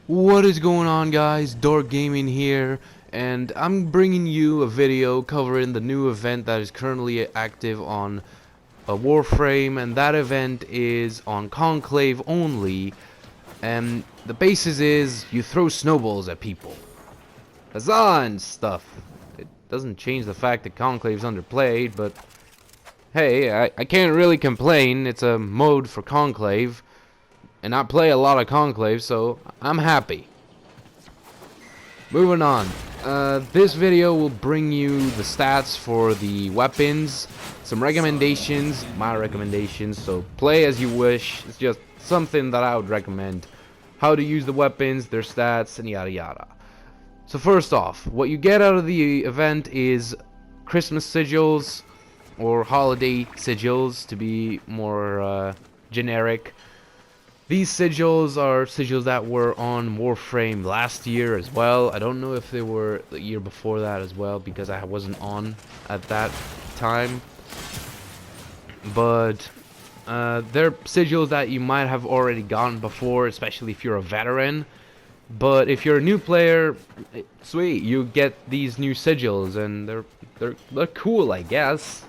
What is going on, guys? Dork Gaming here, and I'm bringing you a video covering the new event that is currently active on Warframe, and that event is on Conclave only. And the basis is you throw snowballs at people. Huzzah and stuff. It doesn't change the fact that Conclave's underplayed, but hey, I can't really complain. It's a mode for Conclave. And I play a lot of Conclave, so I'm happy. Moving on. This video will bring you the stats for the weapons, some recommendations, my recommendations, so play as you wish. It's just something that I would recommend. How to use the weapons, their stats, and yada yada. So first off, what you get out of the event is Christmas sigils, or holiday sigils to be more generic. These sigils are sigils that were on Warframe last year as well. I don't know if they were the year before that as well, because I wasn't on at that time. But they're sigils that you might have already gotten before, especially if you're a veteran. But if you're a new player, sweet, you get these new sigils, and they're cool, I guess.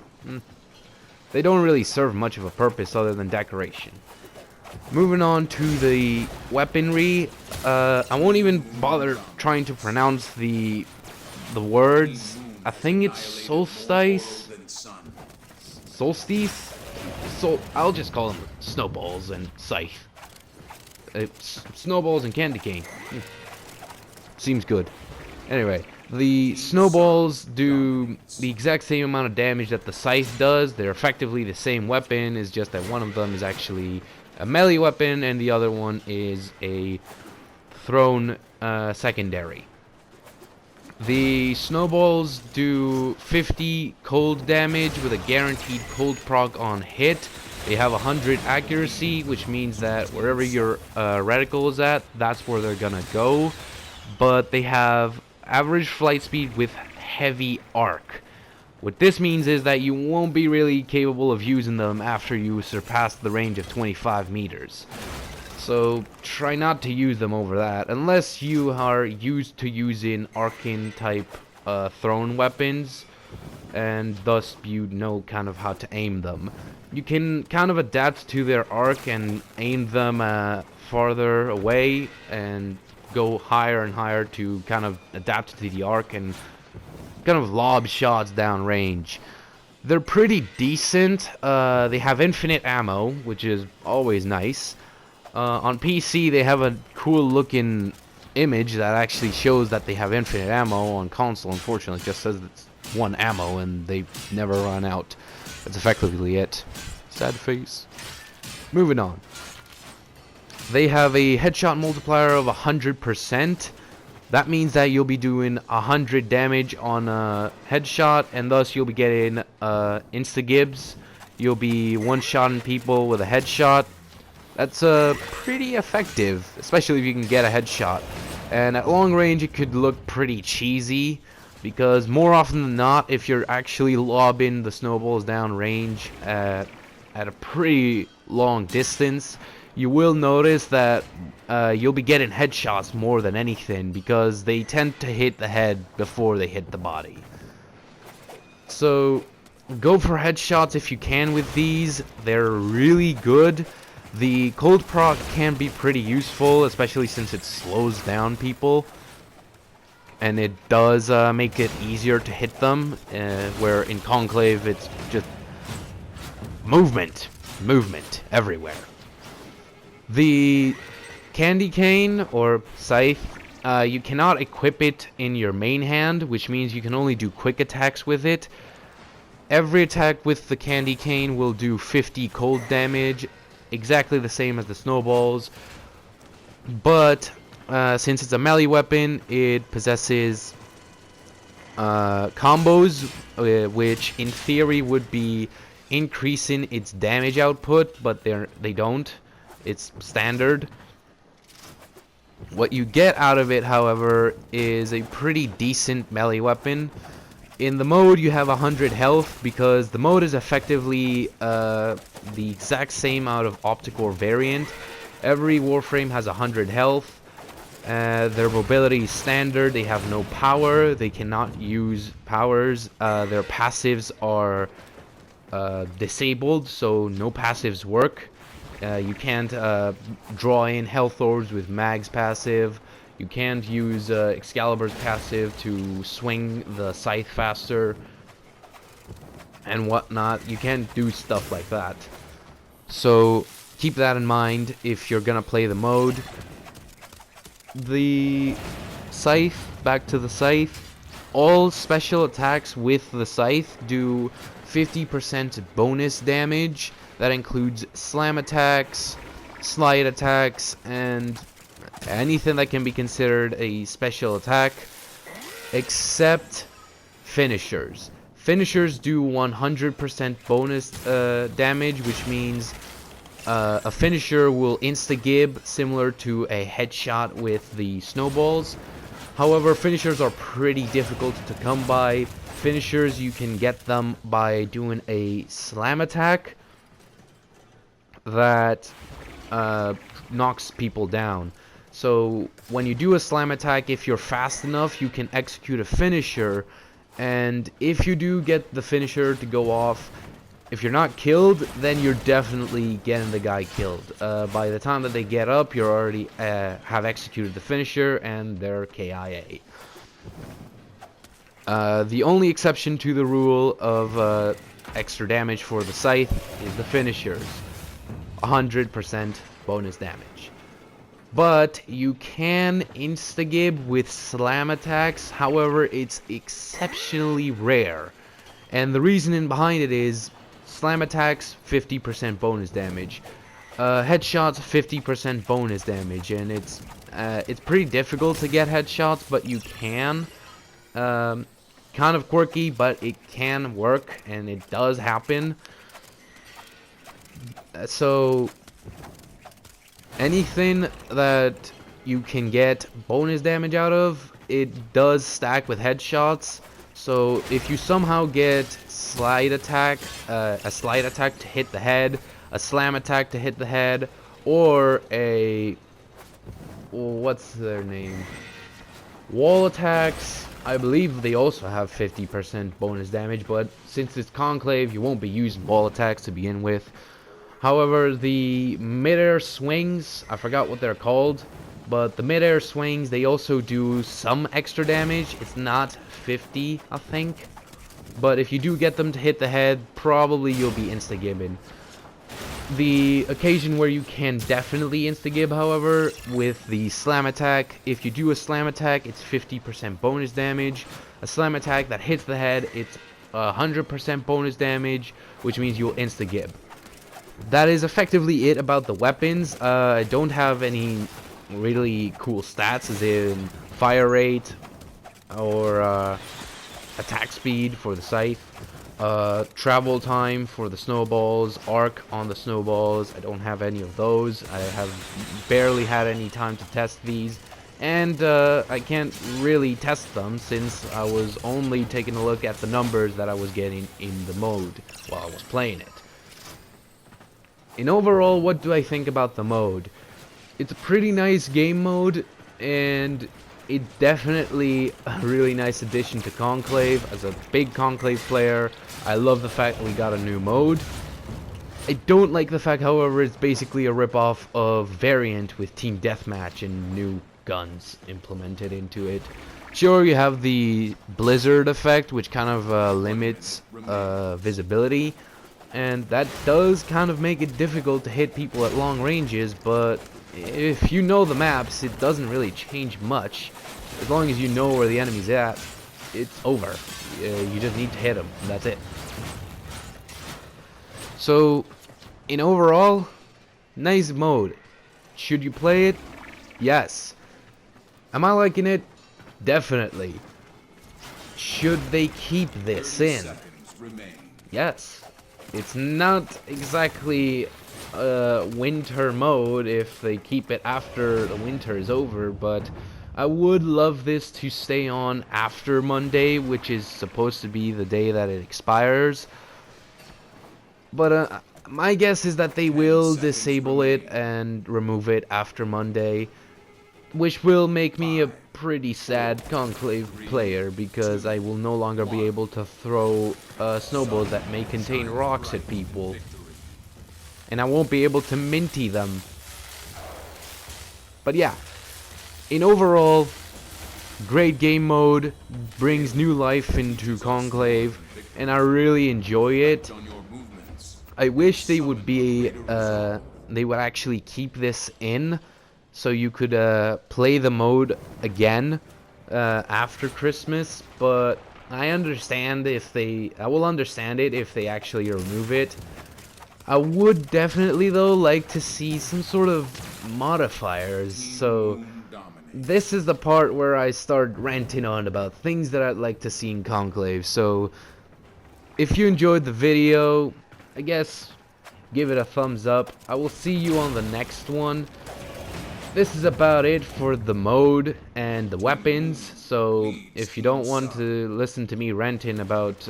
They don't really serve much of a purpose other than decoration. Moving on to the weaponry, I won't even bother trying to pronounce the words. I think it's solstice. So I'll just call them snowballs and scythe. Snowballs and candy cane. Seems good. Anyway, the snowballs do the exact same amount of damage that the scythe does. They're effectively the same weapon. It's just that one of them is actually a melee weapon and the other one is a thrown secondary. The snowballs do 50 cold damage with a guaranteed cold proc on hit. They have 100 accuracy, which means that wherever your reticle is at, that's where they're gonna go. But they have average flight speed with heavy arc. What this means is that you won't be really capable of using them after you surpass the range of 25 meters. So try not to use them over that, unless you are used to using arcane type thrown weapons, and thus you know kind of how to aim them. You can kind of adapt to their arc and aim them farther away and go higher and higher to kind of adapt to the arc and kind of lob shots down range. They're pretty decent. They have infinite ammo, which is always nice. On PC, they have a cool looking image that actually shows that they have infinite ammo. On console, unfortunately, it just says it's one ammo and they never run out. That's effectively it. Sad face. Moving on. They have a headshot multiplier of 100%. That means that you'll be doing 100 damage on a headshot, and thus you'll be getting insta-gibs. You'll be one-shotting people with a headshot. That's pretty effective, especially if you can get a headshot. And at long range, it could look pretty cheesy, because more often than not, if you're actually lobbing the snowballs down range at a pretty long distance, you will notice that you'll be getting headshots more than anything, because they tend to hit the head before they hit the body. So go for headshots if you can with these. They're really good. The cold proc can be pretty useful, especially since it slows down people, and it does make it easier to hit them, where in Conclave it's just movement everywhere. The candy cane or scythe, you cannot equip it in your main hand, which means you can only do quick attacks with it. Every attack with the candy cane will do 50 cold damage, exactly the same as the snowballs. But since it's a melee weapon, it possesses combos, which in theory would be increasing its damage output, but they don't. It's standard. What you get out of it, however, is a pretty decent melee weapon. In the mode, you have 100 health, because the mode is effectively the exact same out of opticore variant. Every Warframe has 100 health. Their mobility is standard. They have no power. They cannot use powers. Their passives are disabled, so no passives work. You can't draw in health orbs with Mag's passive. You can't use Excalibur's passive to swing the scythe faster and whatnot. You can't do stuff like that. So keep that in mind if you're gonna play the mode. The scythe, back to the scythe. All special attacks with the scythe do 50% bonus damage. That includes slam attacks, slide attacks, and anything that can be considered a special attack, except finishers. Finishers do 100% bonus damage, which means a finisher will insta-gib, similar to a headshot with the snowballs. However, finishers are pretty difficult to come by. Finishers, you can get them by doing a slam attack that knocks people down. So when you do a slam attack, if you're fast enough, you can execute a finisher, and if you do get the finisher to go off, if you're not killed, then you're definitely getting the guy killed. By the time that they get up, you already have executed the finisher, and they're KIA. The only exception to the rule of extra damage for the scythe is the finishers. 100% bonus damage. But you can insta-gib with slam attacks, however, it's exceptionally rare. And the reasoning behind it is slam attacks, 50% bonus damage. Headshots, 50% bonus damage, and it's pretty difficult to get headshots, but you can. Kind of quirky, but it can work, and it does happen. So anything that you can get bonus damage out of, it does stack with headshots. So if you somehow get slide attack, a slide attack to hit the head, a slam attack to hit the head, or a, what's their name, wall attacks, I believe they also have 50% bonus damage, but since it's Conclave, you won't be using wall attacks to begin with. However, the mid-air swings, I forgot what they're called, but the mid-air swings, they also do some extra damage. It's not 50, I think. But if you do get them to hit the head, probably you'll be insta-gibbing. The occasion where you can definitely insta-gib, however, with the slam attack, if you do a slam attack, it's 50% bonus damage. A slam attack that hits the head, it's 100% bonus damage, which means you'll insta-gib. That is effectively it about the weapons. I don't have any really cool stats, as in fire rate or attack speed for the scythe, travel time for the snowballs, arc on the snowballs. I don't have any of those. I have barely had any time to test these, and I can't really test them since I was only taking a look at the numbers that I was getting in the mode while I was playing it. In overall, what do I think about the mode? It's a pretty nice game mode, and it's definitely a really nice addition to Conclave. As a big Conclave player, I love the fact that we got a new mode. I don't like the fact, however, it's basically a ripoff of Variant with Team Deathmatch and new guns implemented into it. Sure, you have the Blizzard effect, which kind of limits visibility, and that does kind of make it difficult to hit people at long ranges, but if you know the maps, it doesn't really change much. As long as you know where the enemy's at, it's over. You just need to hit them, and that's it. So, in overall, nice mode. Should you play it? Yes. Am I liking it? Definitely. Should they keep this in? Yes. It's not exactly winter mode if they keep it after the winter is over, but I would love this to stay on after Monday, which is supposed to be the day that it expires. But my guess is that they will disable it and remove it after Monday. which will make me a pretty sad Conclave player, because I will no longer be able to throw snowballs that may contain rocks at people, and I won't be able to minty them. But yeah, in overall, great game mode, brings new life into Conclave, and I really enjoy it. I wish they would actually keep this in, so you could play the mode again after Christmas. But I understand I will understand it if they actually remove it. I would definitely though like to see some sort of modifiers. So this is the part where I start ranting on about things that I'd like to see in Conclave. So if you enjoyed the video, I guess give it a thumbs up. I will see you on the next one. This is about it for the mode and the weapons. So if you don't want to listen to me ranting about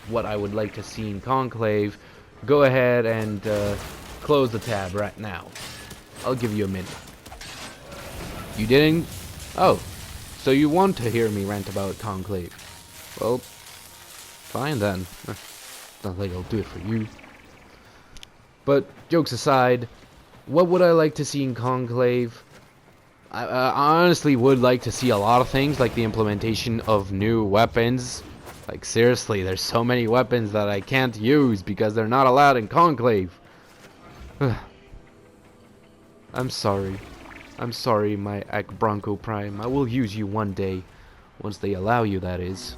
what I would like to see in Conclave, go ahead and close the tab right now. I'll give you a minute. You didn't? Oh, so you want to hear me rant about Conclave? Well, fine then. Not like I'll do it for you. But jokes aside, what would I like to see in Conclave? I honestly would like to see a lot of things, like the implementation of new weapons. Like seriously, there's so many weapons that I can't use because they're not allowed in Conclave. I'm sorry. I'm sorry, my Ak Bronco Prime. I will use you one day. Once they allow you, that is.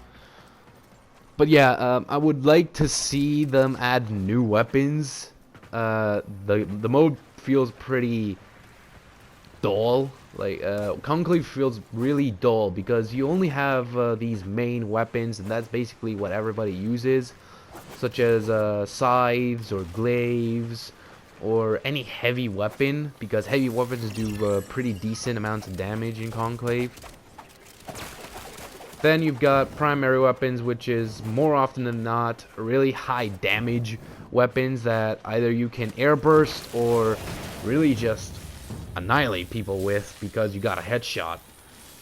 But yeah, I would like to see them add new weapons. The mode feels pretty dull. Like Conclave feels really dull because you only have these main weapons, and that's basically what everybody uses, such as scythes or glaives or any heavy weapon, because heavy weapons do pretty decent amounts of damage in Conclave. Then you've got primary weapons, which is more often than not really high damage weapons that either you can airburst or really just annihilate people with because you got a headshot,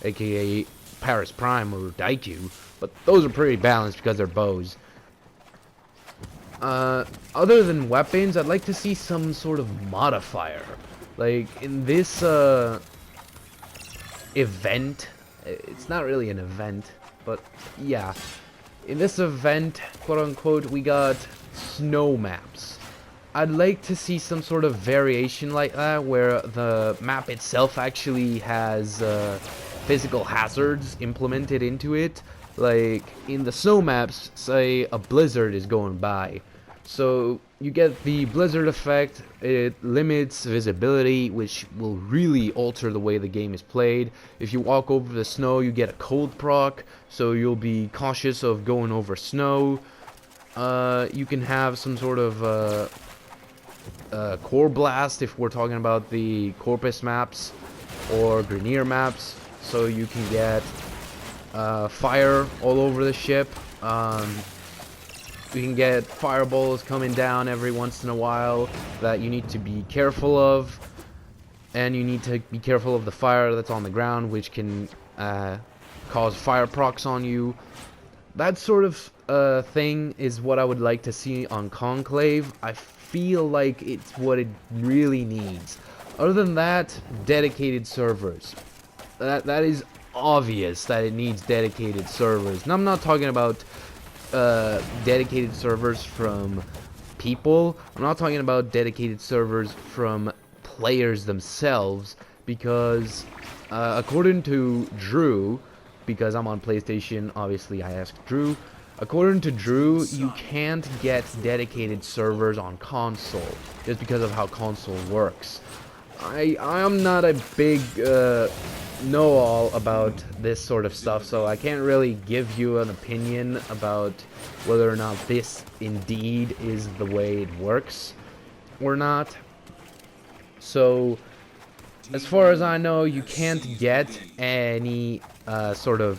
aka Paris Prime or Daiku. But those are pretty balanced because they're bows. Other than weapons, I'd like to see some sort of modifier. Like in this event, it's not really an event, but yeah, in this event, quote unquote, we got snow maps. I'd like to see some sort of variation like that, where the map itself actually has physical hazards implemented into it. Like in the snow maps, say a blizzard is going by, so you get the blizzard effect. It limits visibility, which will really alter the way the game is played. If you walk over the snow, you get a cold proc, so you'll be cautious of going over snow. You can have some sort of core blast if we're talking about the Corpus maps or Grenier maps, so you can get fire all over the ship. You can get fireballs coming down every once in a while that you need to be careful of, and you need to be careful of the fire that's on the ground, which can cause fire procs on you. That sort of thing is what I would like to see on Conclave. I feel like it's what it really needs. Other than that, dedicated servers. That is obvious that it needs dedicated servers. And I'm not talking about dedicated servers from people. I'm not talking about dedicated servers from players themselves, because according to Drew, because I'm on PlayStation, obviously I asked Drew. According to Drew, you can't get dedicated servers on console just because of how console works. I am not a big know-all about this sort of stuff, so I can't really give you an opinion about whether or not this indeed is the way it works or not. So, as far as I know, you can't get any sort of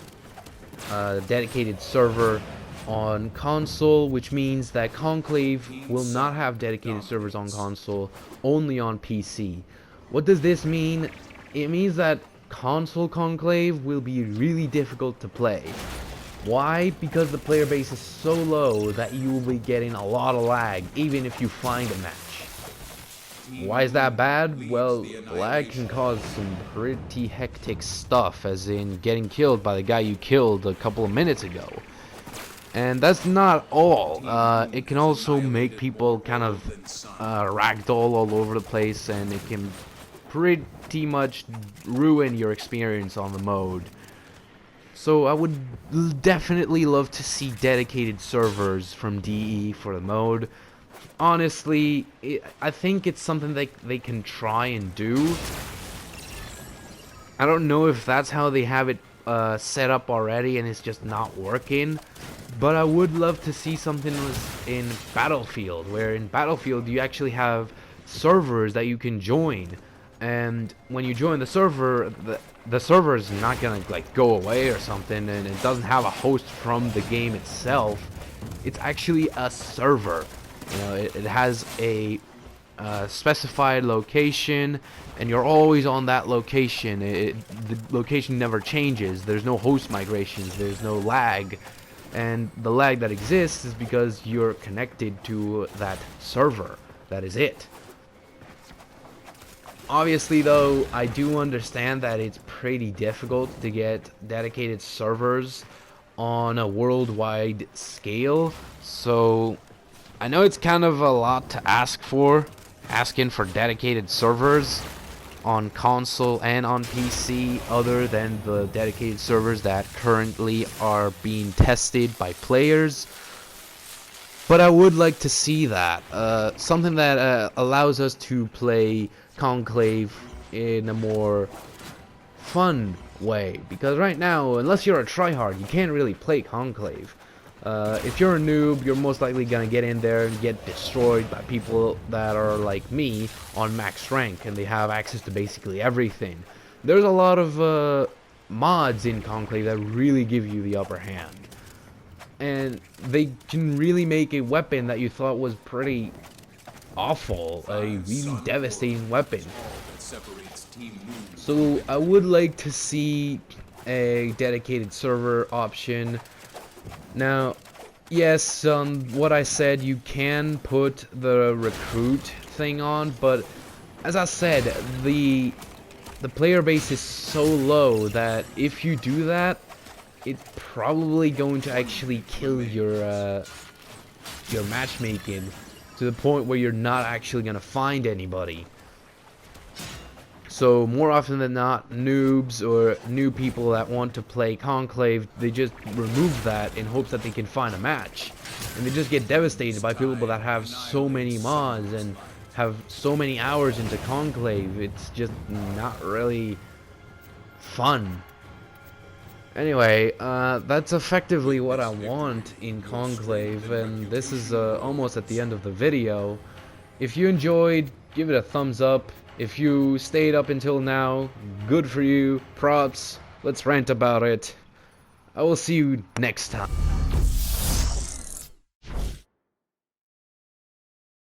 dedicated server on console, which means that Conclave will not have dedicated servers on console, only on PC. What does this mean? It means that console Conclave will be really difficult to play. Why? Because the player base is so low that you will be getting a lot of lag even if you find a match. Why is that bad? Well, lag can cause some pretty hectic stuff, as in getting killed by the guy you killed a couple of minutes ago. And that's not all. It can also make people kind of ragdoll all over the place, and it can pretty much ruin your experience on the mode. So I would definitely love to see dedicated servers from DE for the mode. Honestly, I think it's something they can try and do. I don't know if that's how they have it set up already and it's just not working. But I would love to see something in Battlefield, where in Battlefield you actually have servers that you can join. And when you join the server, the server is not gonna like go away or something, and it doesn't have a host from the game itself. It's actually a server. You know, it has a specified location, and you're always on that location. The location never changes. There's no host migrations. There's no lag, and the lag that exists is because you're connected to that server. That is it. Obviously, though, I do understand that it's pretty difficult to get dedicated servers on a worldwide scale, so I know it's kind of a lot to ask for, asking for dedicated servers on console and on PC other than the dedicated servers that currently are being tested by players. But I would like to see that. Something that allows us to play Conclave in a more fun way. Because right now, unless you're a tryhard, you can't really play Conclave. If you're a noob, you're most likely gonna get in there and get destroyed by people that are like me on max rank, and they have access to basically everything. There's a lot of mods in Conclave that really give you the upper hand, and they can really make a weapon that you thought was pretty awful a really devastating weapon. So I would like to see a dedicated server option. Now, yes, what I said, you can put the recruit thing on, but as I said, the player base is so low that if you do that, it's probably going to actually kill your matchmaking to the point where you're not actually going to find anybody. So more often than not, noobs or new people that want to play Conclave, they just remove that in hopes that they can find a match. And they just get devastated by people that have so many mods and have so many hours into Conclave. It's just not really fun. Anyway, that's effectively what I want in Conclave, and this is almost at the end of the video. If you enjoyed, give it a thumbs up. If you stayed up until now, good for you, props, let's rant about it. I will see you next time.